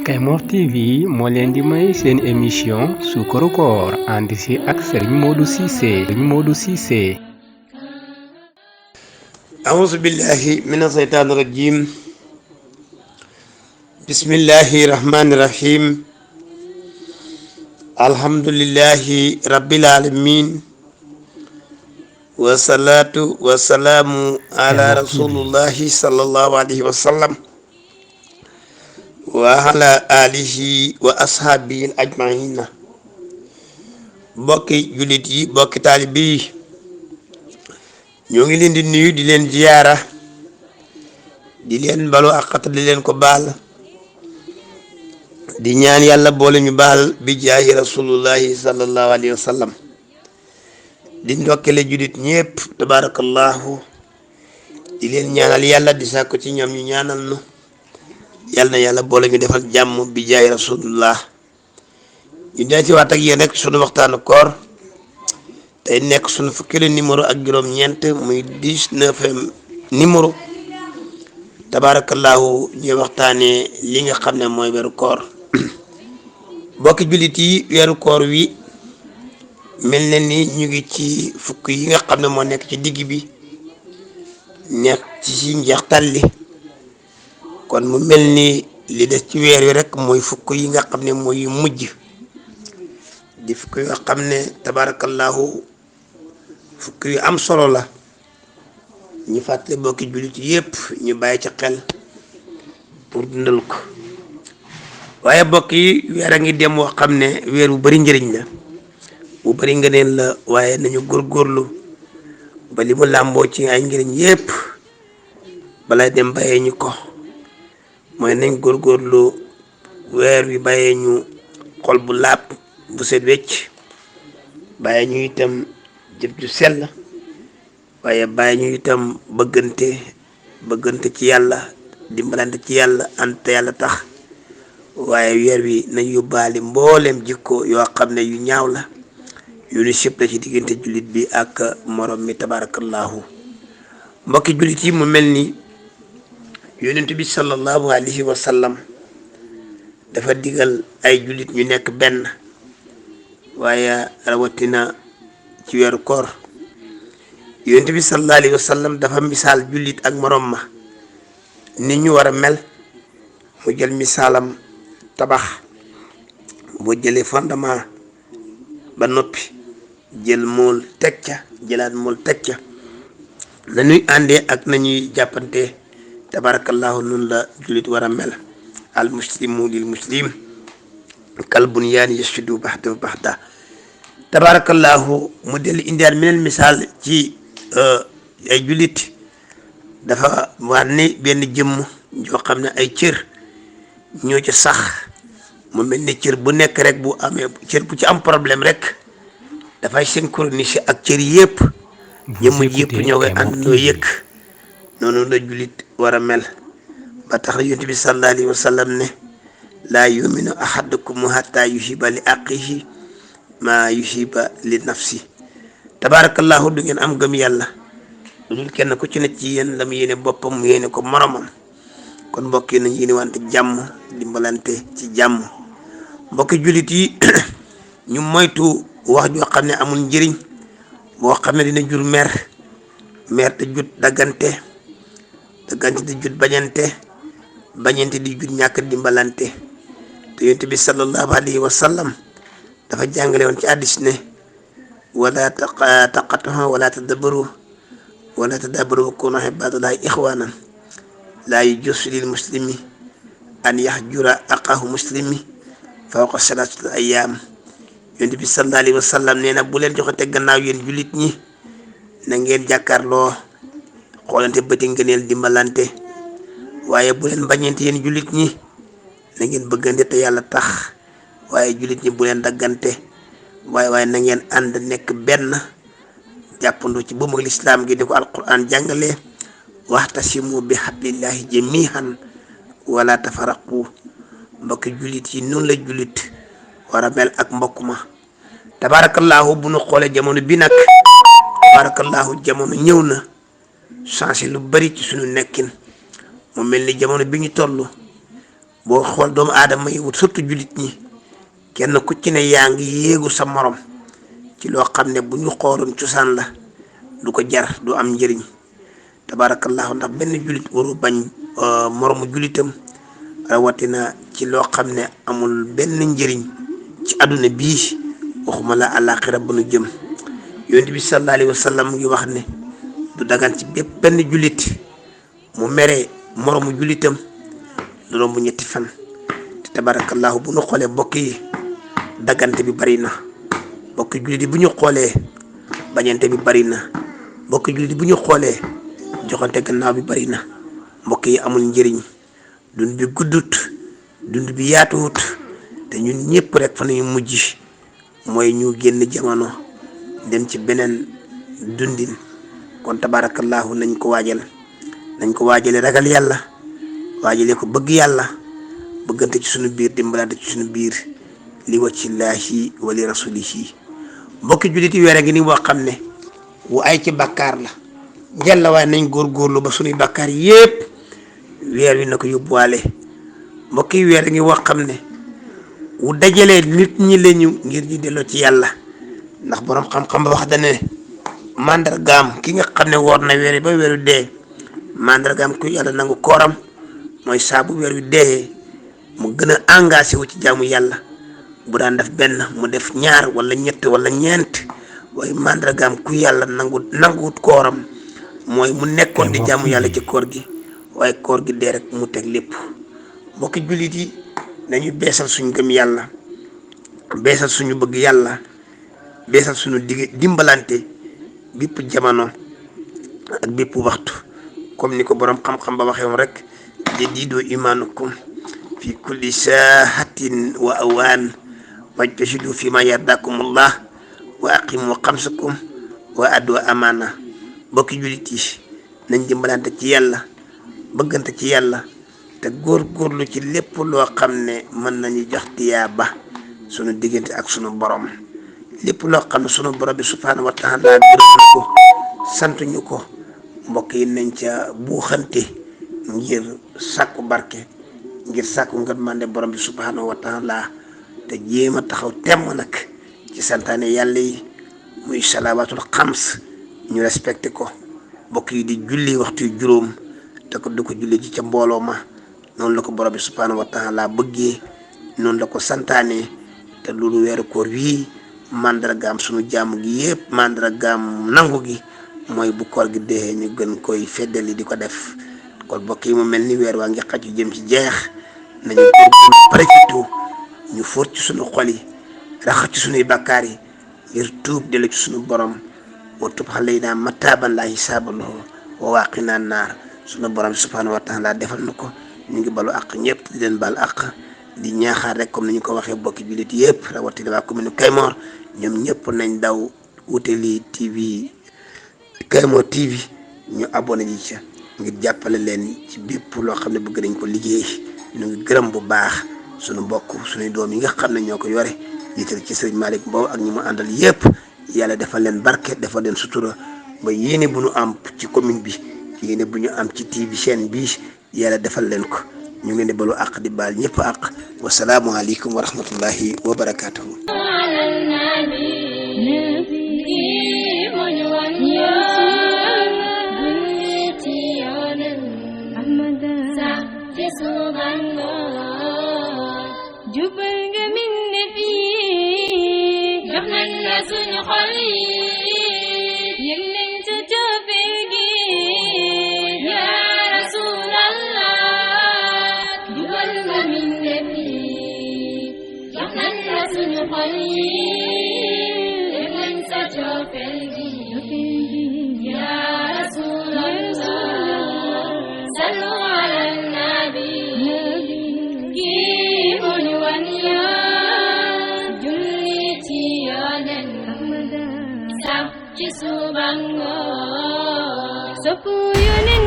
Kaymoor TV moo leen di may seen émission Suukaru Koor ànd si ak Serigne Modou Cissé. A'uuzu billahi mina shaytaani rajiim. Bismillahi rahmaani rahiim. Alhamdulillahi rabbil aalamiin. Wasalaatu wasalaamu ala rasulillahi sallallahu alayhi wa sallam. wa ala alihi wa ashaabihi ajmaina. bokki jullit yi bokki taalibe yi ñoo ngi leen di nuyu di leen ziyaara di leen balu àq di leen ko baal di ñaan yàlla boole ñu baal bi jaahi rasulullahi sallallahu alayhi wa sallam. di ndokkale jullit ñépp tabarakallahu di leen ñaanal yàlla di sàkku ci ñoom ñu ñaanal nu yàlla na yàlla boole ñu defal jàmm bi jaay rasulullah. ñu dee ci waat ak yéen rek sunu waxtaanu koor tey nekk sunu fukkeelu numéro ak juróom-ñeent muy 19e numéro tabarakallahu ñuy waxtaanee li nga xam ne mooy weeru koor. bokki jullit yi weeru koor wi mel na ni ñu ngi ci fukk yi nga xam ne moo nekk ci digg bi nekk ci njeextal li kon mu mel ni li des ci weer wi rek mooy fukk yi nga xam ne mooy mujj di fukk yoo xam ne tabarakallahu fukk yu am solo la. ñu fàttali bokki jullit yépp ñu bàyyi ci xel pour dundal ko. waaye bokk yi weer a ngi dem woo xam ne weer bu bari njëriñ la bu bari ngëneel la waaye nañu góorgóorlu ba li mu làmboo ci ay njëriñ yépp balay dem bàyyee ñu ko mooy nañ góorgóorlu weer wi bàyyee ñu xol bu laab bu set wecc bàyyee ñu itam jëf ju sell waaye bàyyee ñu itam bëggante ci yàlla dimbalante ci yàlla ante yàlla tax. waaye weer wi nañ yóbbaale mbooleem jikko yoo xam ne yu ñaaw la yu ni sëpp la ci diggante jullit bi ak morom mi tabarakallahu. mbokki jullit yi mu mel ni yonent bi sallallahu alayhi wa sallam dafa digal ay jullit ñu nekk benn waaye rawatina ci weeru koor. yonent bi sallallahu alayhi wa sallam dafa misaal jullit ak morom ma ni ñu war a mel mu jël misaalam tabax boo jëlee fondement ba noppi jël mool teg ca jëlaat mool teg ca nañuy àndee ak nañuy jàppante tabarakallahu nun la jullit war a mel. al muslimu lil muslim kal bunyaani yashuddu baxdahu baxda tabarakallahu. mu dellu indiwaat meneen misaal ci ay jullit dafa war ni benn jëmm joo xam ne ay cër ñoo ci sax mu mel ni cër bu nekk rek bu amee cër bu ci am problème rek dafay synchroniser ak cër yépp ñëmm yépp ñoo koy àndandoo yëkk. noonu la jullit war a mel ba tax na yonent bi sallallahu alayhi wa sallam ne laa yuminu ahadukum hatta yuhiba li aqihi ma yuhiba li nafsi. tabarakallahu du ngeen am gëm yàlla lu dul kenn ku ci ne ci yéen la mu yéene boppam mu yéene ko moromam. kon mbokk yi nañ yéene wante jàmm dimbalante ci jàmm. mbokki jullit yi ñu moytu wax joo xam ne amul njëriñ boo xam ne dina jur mer te jut daggante di jut bañante di jut ñàkk dimbalante. te yonent bi sallallahu alayhi wa sallam dafa jàngale woon ci hadiis ne wala taqatuhu wala tadabaru kunu ibadallahi ixwanan laa yajuuzu lil muslimi an yahjura aqaahu muslimi fawqa salaasati ayyaam. yonent bi sallallahu alayhi wa sallam nee na bu leen joxante gannaaw yéen jullit ñi na ngeen jàkkaarloo xoolante bëti ngëneel dimbalante waaye bu leen bañante yéen jullit ñi na ngeen bëggante te yàlla tax waaye jullit ñi bu leen daggante waaye na ngeen ànd nekk benn jàppandoo ci buumu lislaam gi di ko alquran jàngale waxtasimu bi hablillahi jamihan wala tafaraqu. mbokki jullit yi noonu la jullit war a mel ak mbokk ma tabarakallahu. bu nu xoolee jamono bi nag tabarakallahu jamono ñëw na changé lu bari ci suñu nekkin mu mel ni jamono bi ñu toll boo xool doomu aadama yi wut surtout jullit ñi kenn ku ci ne yaa ngi yéegu sa morom ci loo xam ne bu ñu xooloon cosaan la du ko jar du am njëriñ tabarakallahu ndax benn jullit waru bañ moromu jullitam rawatina ci loo xam ne amul benn njëriñ ci àdduna bii waxuma la àllaaxira ba nu jëm yonent bi sallallahu alayhi wa sallam ngi wax ne du dagan ci bépp benn jullit mu mere moromu jullitam lu romb ñetti fan te tabarakallahu bu ñu xoolee bokk yi daggante bi bari na bokk jullit yi bu ñu xoolee bañante bi bari na bokk jullit yi bu ñu xoolee joxante gannaaw bi bari na mbokk yi amul njëriñ dund bi guddut dund bi yaatuwut te ñun ñëpp rek fa nañu mujj mooy ñu génn jamono dem ci beneen dundin kon tabarakallahu nañ ko waajale ragal yàlla waajale ko bëgg yàlla bëggante ci suñu biir dimbalante ci suñu biir li wajhillaahi wa li rasulihi mbokki jullit yi weer a ngi ni boo xam ne wu ay ci bàkkaar la njalla waaye nañ góorgóorlu ba suñuy bàkkaar yépp weer wi na ko yóbbuwaale mbokk yi weer a ngi woo xam ne wu dajalee nit ñi lañu ngir ñu delloo ci yàlla ndax borom xam-xam ba wax dane mandargaam ki nga xam ne woor na weer wi ba weer wi dee mandargaam ku yàlla nangu kooram mooy saa bu weer wi dee mu gën a engagé wu ci jaamu yàlla bu daan def benn mu def ñaar wala ñett wala ñeent waaye mandargaam ku yàlla nanguwut kooram mooy mu nekkoon di jaamu yàlla ci koor gi waaye koor gi dee rek mu teg lépp mbokki jullit yi nañu beesal suñu gëm yàlla beesal suñu bëgg yàlla beesal suñu dimbalante bépp jamono ak bépp waxtu comme ni ko borom xam-xam ba waxee woon rek jaddidu imaanukum fi kulli saahatin wa awaan wajtahidu fi ma yardakumullah wa aqimu xamsakum wa addu amaana bokki jullit yi nañ dimbalante ci yàlla bëggante ci yàlla te góorgóorlu ci lépp loo xam ne mën nañu jox tiyaaba sunu diggante ak sunu borom lépp loo xam ne sunu borom bi subhaanahu wa taala gërëm na ko sant ñu ko mbokk yi nañ ca buuxante ngir sàkku barke ngir sàkku ngërmande borom bi subhaanahu wa taala te jéem a taxaw temm nag ci santaane yàlla yi muy salawaatul xams ñu respecté ko mbokk yi di julli waxtu yu juróom te ko du ko julli ci ca mbooloo ma noonu la ko borom bi subhaanahu wa taala bëggee noonu la ko santaane te loolu weeru koor wii mandargaam sunu jaamu gi yëpp mandargaam nangu gi mooy bu koor gi dee ñu gën koy feddali di ko def kon mbokk yi mu mel ni weer waa ngi xaju jëm ci jeex nañu préfito ñu fóot ci sunu xol yi raxas ci sunuy bakkaar yi ngir tuub dellu ci sunu borom wa tub alaynaa mataaban laa hisaaba lahu wa waaqinaa naar sunu borom subhaanahu wa taala defal na ko ñu ngi balu àq ñëpp di leen bal àq di ñaaxaar rek comme ni ñu ko waxee bokki jullit yëpp rawatina waa commune Kaymoor ñoom ñëpp nañ daw wutali TV Kaymoor TV ñu abonné ji ca ngir jàppale leen ci bépp loo xam ne bëgg nañ ko liggéey ñu ngi gërëm bu baax sunu mbokk suñuy doom yi nga xam ne ñoo ko yore jiital ci sëriñ Malick Mbow ak ñi mu àndal yëpp yàlla defal leen barke defal leen sutura ba yéene bu ñu am ci commune bi yéene bu ñu am ci TV chaîne bi yàlla defal leen ko ñu ngi leen di balu àq di baal ñëpp àq wasalaamu aleykum wa rahmatullahi wa barakaatuhu. jubal nga min ne fii jox nañ la suñu xol yi yëg nañ sa coofeel gi yaa rasulallah jubal nga min ne fii jox nañ la suñu xol yi yëg nañ sa coofeel gi yaa rasulallah sallu ala nabi Subango, so